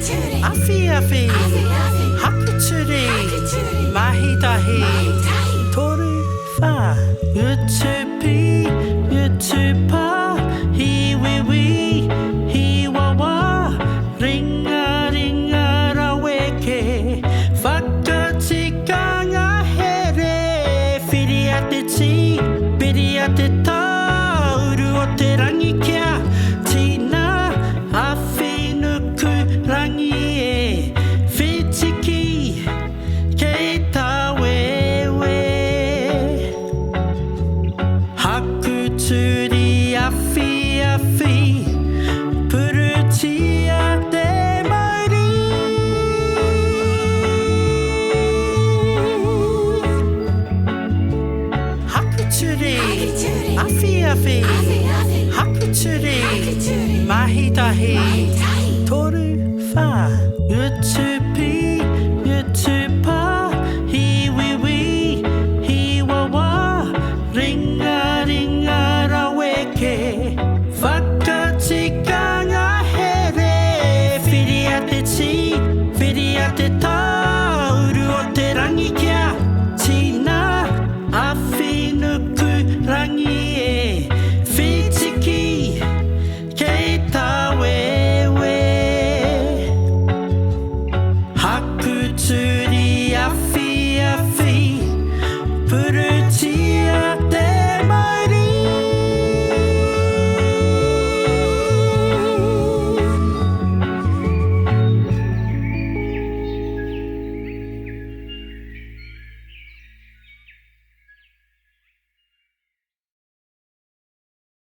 Afi afi, hakuturi, mahi tahi, toru fa, utupi, utupa, hiwiwi, hiwawa, ringa ringa raweke, whakatika ngā here, whiri ate ti, piri ate tā, uru o te rangi kia, tina, awhi nuku rangi e, whitiki, kei tā wewe. Hakuturi awhi awhi, Purutia te Mouri. Hakuturi, awhi awhi, hakuturi, mahi tahi, toru fa, utupi, utupa, hiwiwi, hiwawa, ringa ringa raweke, whaka